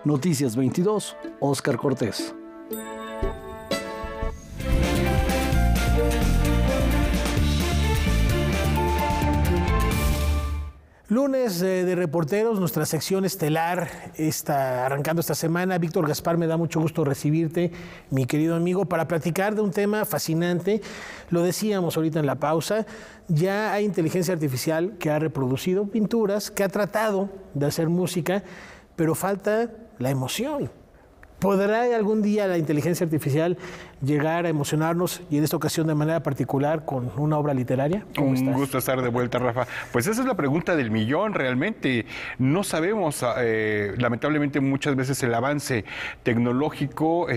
Noticias 22, Óscar Cortés. Lunes de reporteros, nuestra sección estelar está arrancando esta semana. Víctor Gaspar, me da mucho gusto recibirte, mi querido amigo, para platicar de un tema fascinante. Lo decíamos ahorita en la pausa, ya hay inteligencia artificial que ha reproducido pinturas, que ha tratado de hacer música, pero falta la emoción. ¿Podrá algún día la inteligencia artificial llegar a emocionarnos, y en esta ocasión de manera particular con una obra literaria? Un gusto estar de vuelta, Rafa. Pues esa es la pregunta del millón, realmente. No sabemos, lamentablemente muchas veces el avance tecnológico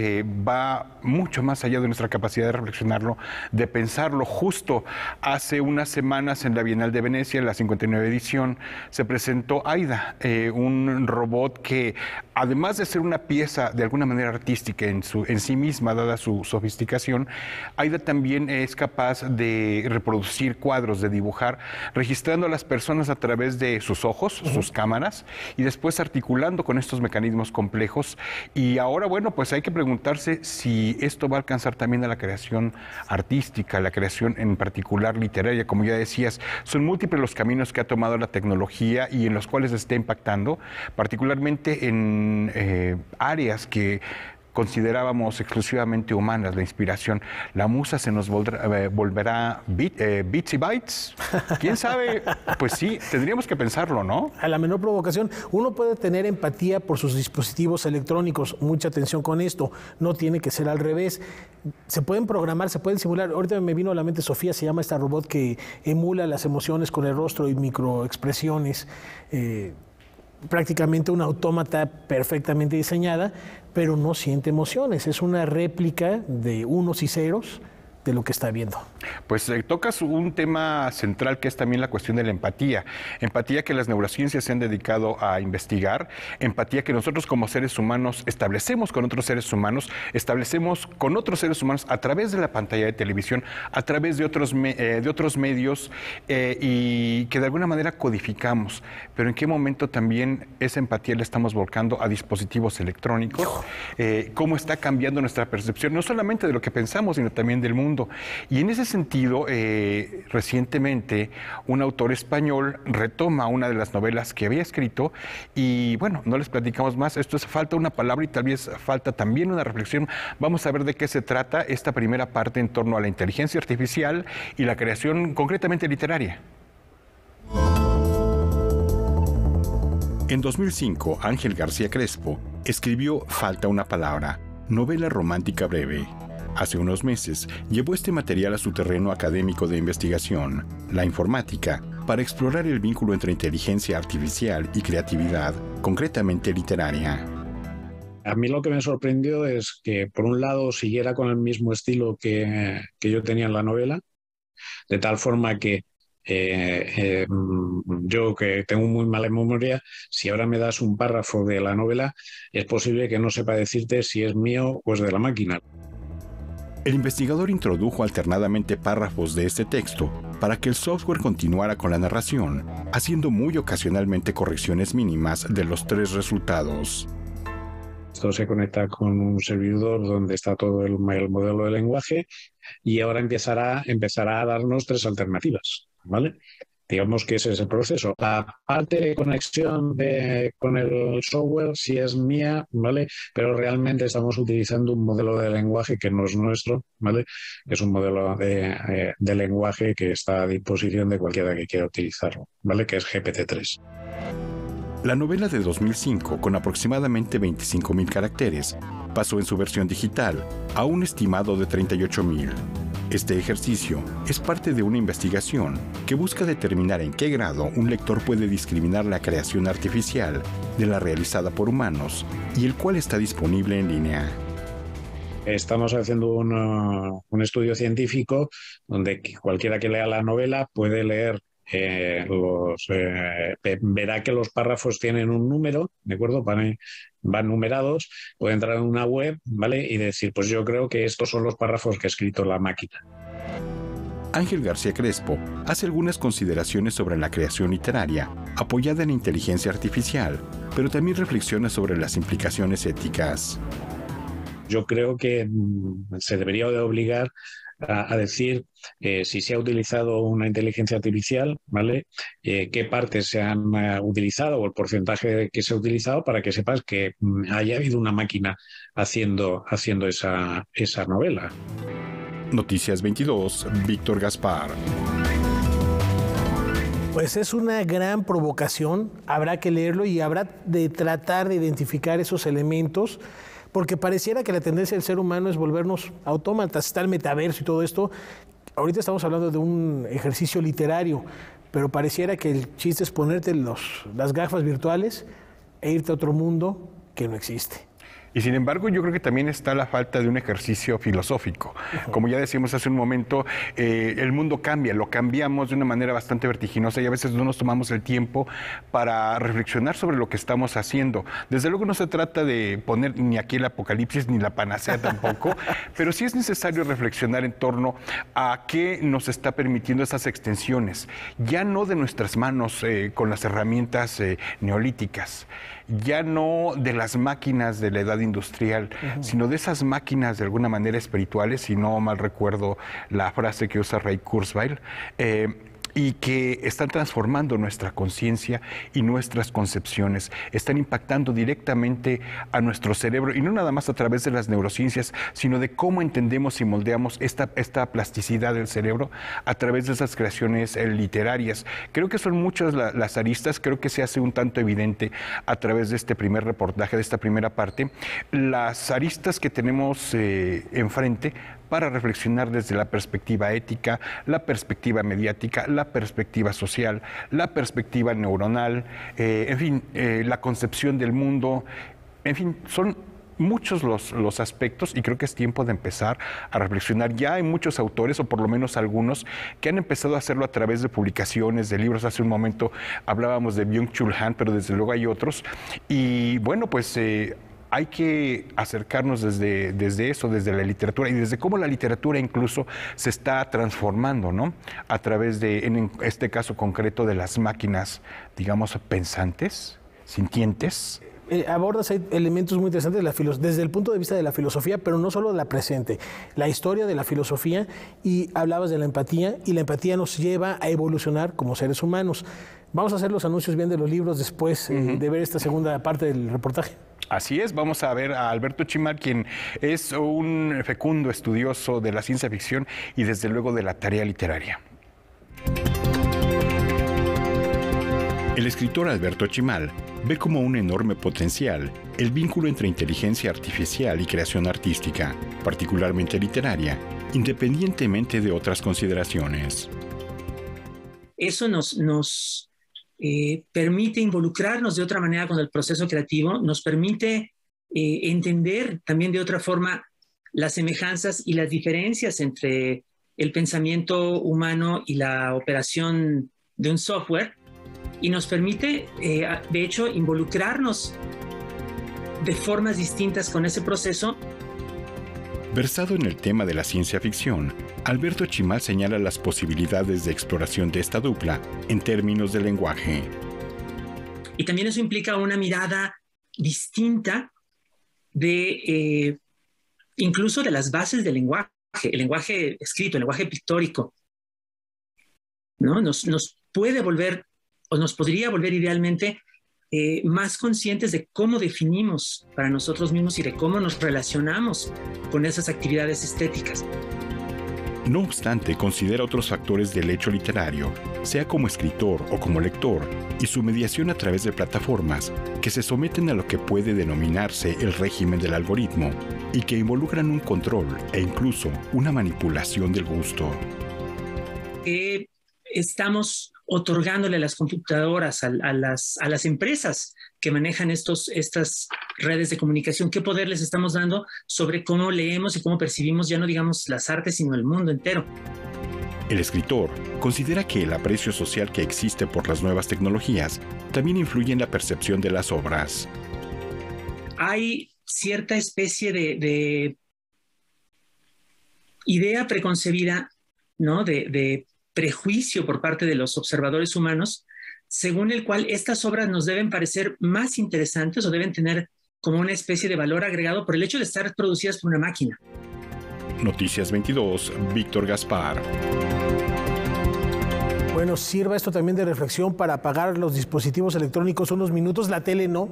va mucho más allá de nuestra capacidad de reflexionarlo, de pensarlo. Justo hace unas semanas en la Bienal de Venecia, en la 59 edición, se presentó Aida, un robot que, además de ser una pieza de alguna manera artística en sí misma, dada su sofisticación, Aida también es capaz de reproducir cuadros, de dibujar, registrando a las personas a través de sus ojos, sus cámaras, y después articulando con estos mecanismos complejos. Y ahora, bueno, pues hay que preguntarse si esto va a alcanzar también a la creación artística, la creación en particular literaria. Como ya decías, son múltiples los caminos que ha tomado la tecnología y en los cuales está impactando, particularmente en áreas que considerábamos exclusivamente humanas, la inspiración. La musa se nos volverá bits y bytes. ¿Quién sabe? Pues sí, tendríamos que pensarlo, ¿no? A la menor provocación. Uno puede tener empatía por sus dispositivos electrónicos. Mucha atención con esto. No tiene que ser al revés. Se pueden programar, se pueden simular. Ahorita me vino a la mente Sofía, se llama esta robot que emula las emociones con el rostro y microexpresiones. Prácticamente una autómata perfectamente diseñada, pero no siente emociones. Es una réplica de unos y ceros de lo que está viendo. Pues tocas un tema central que es también la cuestión de la empatía. Empatía que las neurociencias se han dedicado a investigar, empatía que nosotros como seres humanos establecemos con otros seres humanos, establecemos con otros seres humanos a través de la pantalla de televisión, a través de otros medios y que de alguna manera codificamos. Pero ¿en qué momento también esa empatía la estamos volcando a dispositivos electrónicos? ¿Cómo está cambiando nuestra percepción, no solamente de lo que pensamos, sino también del mundo? Y en ese sentido, recientemente, un autor español retoma una de las novelas que había escrito y, bueno, no les platicamos más. Esto es, falta una palabra y tal vez falta también una reflexión. Vamos a ver de qué se trata esta primera parte en torno a la inteligencia artificial y la creación concretamente literaria. En 2005, Ángel García Crespo escribió Falta una palabra, novela romántica breve. Hace unos meses llevó este material a su terreno académico de investigación, la informática, para explorar el vínculo entre inteligencia artificial y creatividad, concretamente literaria. A mí lo que me sorprendió es que, por un lado, siguiera con el mismo estilo que yo tenía en la novela, de tal forma que yo, que tengo muy mala memoria, si ahora me das un párrafo de la novela, es posible que no sepa decirte si es mío o es de la máquina. El investigador introdujo alternadamente párrafos de este texto para que el software continuara con la narración, haciendo muy ocasionalmente correcciones mínimas de los 3 resultados. Esto se conecta con un servidor donde está todo el modelo de lenguaje y ahora empezará a darnos 3 alternativas, ¿vale? Digamos que ese es el proceso. La parte de conexión con el software sí es mía, ¿vale? Pero realmente estamos utilizando un modelo de lenguaje que no es nuestro, ¿vale? Es un modelo de lenguaje que está a disposición de cualquiera que quiera utilizarlo, ¿vale? Que es GPT-3. La novela de 2005, con aproximadamente 25.000 caracteres, pasó en su versión digital a un estimado de 38.000. Este ejercicio es parte de una investigación que busca determinar en qué grado un lector puede discriminar la creación artificial de la realizada por humanos y el cual está disponible en línea. Estamos haciendo un estudio científico donde cualquiera que lea la novela puede leer verá que los párrafos tienen un número, ¿de acuerdo? Van numerados, puede entrar en una web, ¿vale? Y decir, pues yo creo que estos son los párrafos que ha escrito la máquina. Ángel García Crespo hace algunas consideraciones sobre la creación literaria apoyada en inteligencia artificial, pero también reflexiona sobre las implicaciones éticas. Yo creo que se debería de obligar a decir si se ha utilizado una inteligencia artificial, ¿vale? Qué partes se han utilizado o el porcentaje que se ha utilizado para que sepas que haya habido una máquina haciendo esa novela. Noticias 22, Víctor Gaspar. Pues es una gran provocación, habrá que leerlo y habrá de tratar de identificar esos elementos, porque pareciera que la tendencia del ser humano es volvernos autómatas, está el metaverso y todo esto. Ahorita estamos hablando de un ejercicio literario, pero pareciera que el chiste es ponerte las gafas virtuales e irte a otro mundo que no existe. Y sin embargo, yo creo que también está la falta de un ejercicio filosófico. Como ya decíamos hace un momento, el mundo cambia, lo cambiamos de una manera bastante vertiginosa y a veces no nos tomamos el tiempo para reflexionar sobre lo que estamos haciendo. Desde luego no se trata de poner ni aquí el apocalipsis ni la panacea tampoco, pero sí es necesario reflexionar en torno a qué nos está permitiendo esas extensiones, ya no de nuestras manos con las herramientas neolíticas, ya no de las máquinas de la edad industrial, sino de esas máquinas de alguna manera espirituales, si no mal recuerdo la frase que usa Ray Kurzweil, y que están transformando nuestra conciencia y nuestras concepciones, están impactando directamente a nuestro cerebro, y no nada más a través de las neurociencias, sino de cómo entendemos y moldeamos esta plasticidad del cerebro a través de esas creaciones literarias. Creo que son muchas las aristas, creo que se hace un tanto evidente a través de este primer reportaje, de esta primera parte, las aristas que tenemos enfrente para reflexionar desde la perspectiva ética, la perspectiva mediática, la perspectiva social, la perspectiva neuronal, en fin, la concepción del mundo, en fin, son muchos los aspectos y creo que es tiempo de empezar a reflexionar. Ya hay muchos autores, o por lo menos algunos, que han empezado a hacerlo a través de publicaciones, de libros. Hace un momento hablábamos de Byung-Chul Han, pero desde luego hay otros. Y bueno, pues hay que acercarnos desde eso, desde la literatura y desde cómo la literatura incluso se está transformando, ¿no? A través de, en este caso concreto, de las máquinas, digamos, pensantes, sintientes. Abordas elementos muy interesantes desde el punto de vista de la filosofía, pero no solo de la presente, la historia de la filosofía, y hablabas de la empatía, y la empatía nos lleva a evolucionar como seres humanos. Vamos a hacer los anuncios bien de los libros después de ver esta segunda parte del reportaje. Así es, vamos a ver a Alberto Chimal, quien es un fecundo estudioso de la ciencia ficción y desde luego de la tarea literaria. El escritor Alberto Chimal ve como un enorme potencial el vínculo entre inteligencia artificial y creación artística, particularmente literaria, independientemente de otras consideraciones. Eso nos permite involucrarnos de otra manera con el proceso creativo, nos permite entender también de otra forma las semejanzas y las diferencias entre el pensamiento humano y la operación de un software, y nos permite, de hecho, involucrarnos de formas distintas con ese proceso Versado en el tema de la ciencia ficción, Alberto Chimal señala las posibilidades de exploración de esta dupla en términos de lenguaje. Y también eso implica una mirada distinta de incluso de las bases del lenguaje, el lenguaje escrito, el lenguaje pictórico, ¿no? Nos puede volver, o nos podría volver idealmente, más conscientes de cómo definimos para nosotros mismos y de cómo nos relacionamos con esas actividades estéticas. No obstante, considera otros factores del hecho literario, sea como escritor o como lector, y su mediación a través de plataformas que se someten a lo que puede denominarse el régimen del algoritmo y que involucran un control e incluso una manipulación del gusto. Estamos otorgándole a las computadoras, a las empresas que manejan estas redes de comunicación, qué poder les estamos dando sobre cómo leemos y cómo percibimos, ya no digamos las artes, sino el mundo entero. El escritor considera que el aprecio social que existe por las nuevas tecnologías también influye en la percepción de las obras. Hay cierta especie de idea preconcebida, ¿no? de prejuicio por parte de los observadores humanos, según el cual estas obras nos deben parecer más interesantes o deben tener como una especie de valor agregado por el hecho de estar producidas por una máquina. Noticias 22, Víctor Gaspar. Bueno, sirva esto también de reflexión para apagar los dispositivos electrónicos unos minutos, la tele no.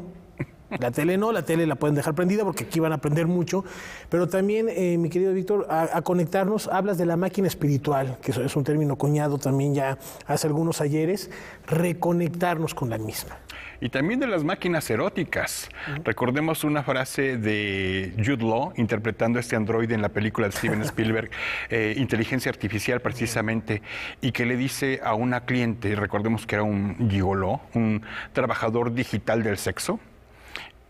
La tele no, la tele la pueden dejar prendida porque aquí van a aprender mucho, pero también, mi querido Víctor, a conectarnos, hablas de la máquina espiritual, que eso es un término cuñado también ya hace algunos ayeres, reconectarnos con la misma. Y también de las máquinas eróticas. Recordemos una frase de Jude Law, interpretando a este androide en la película de Steven Spielberg, Inteligencia Artificial precisamente, y que le dice a una cliente, recordemos que era un gigoló, un trabajador digital del sexo,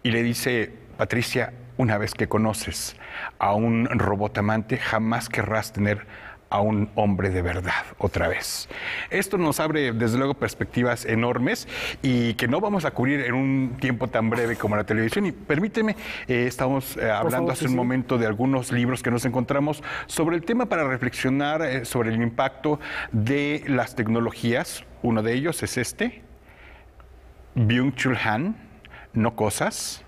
y le dice: Patricia, una vez que conoces a un robot amante, jamás querrás tener a un hombre de verdad otra vez. Esto nos abre, desde luego, perspectivas enormes y que no vamos a cubrir en un tiempo tan breve como la televisión. Y permíteme, estamos hablando hace un momento de algunos libros que nos encontramos sobre el tema para reflexionar sobre el impacto de las tecnologías. Uno de ellos es este, Byung-Chul Han, No Cosas,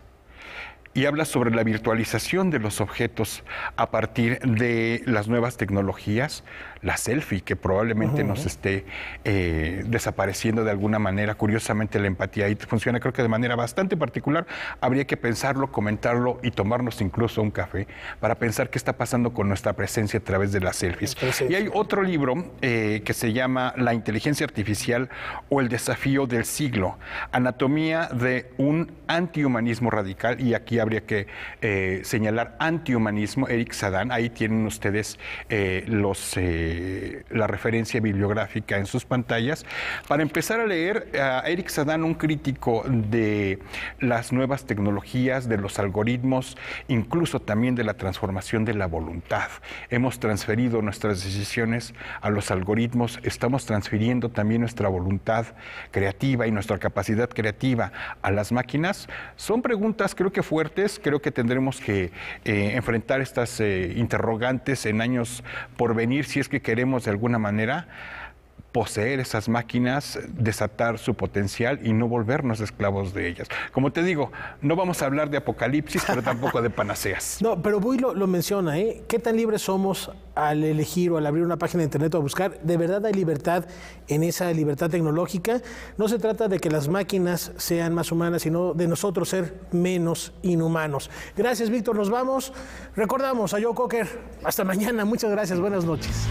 y habla sobre la virtualización de los objetos a partir de las nuevas tecnologías, la selfie, que probablemente nos esté desapareciendo de alguna manera. Curiosamente, la empatía ahí funciona, creo que de manera bastante particular. Habría que pensarlo, comentarlo y tomarnos incluso un café para pensar qué está pasando con nuestra presencia a través de las selfies. Y hay otro libro que se llama La inteligencia artificial o el desafío del siglo, anatomía de un antihumanismo radical, y aquí habría que señalar antihumanismo, Eric Sadan. Ahí tienen ustedes la referencia bibliográfica en sus pantallas. Para empezar a leer, a Eric Sadan, un crítico de las nuevas tecnologías, de los algoritmos, incluso también de la transformación de la voluntad. Hemos transferido nuestras decisiones a los algoritmos, estamos transfiriendo también nuestra voluntad creativa y nuestra capacidad creativa a las máquinas. Son preguntas, creo que fuertes. Creo que tendremos que enfrentar estas interrogantes en años por venir, si es que queremos de alguna manera poseer esas máquinas, desatar su potencial y no volvernos esclavos de ellas. Como te digo, no vamos a hablar de apocalipsis, pero tampoco de panaceas. No, pero Buy lo menciona, ¿eh? ¿Qué tan libres somos al elegir o al abrir una página de internet o a buscar? ¿De verdad hay libertad en esa libertad tecnológica? No se trata de que las máquinas sean más humanas, sino de nosotros ser menos inhumanos. Gracias, Víctor. Nos vamos. Recordamos a Joe Cocker. Hasta mañana. Muchas gracias. Buenas noches.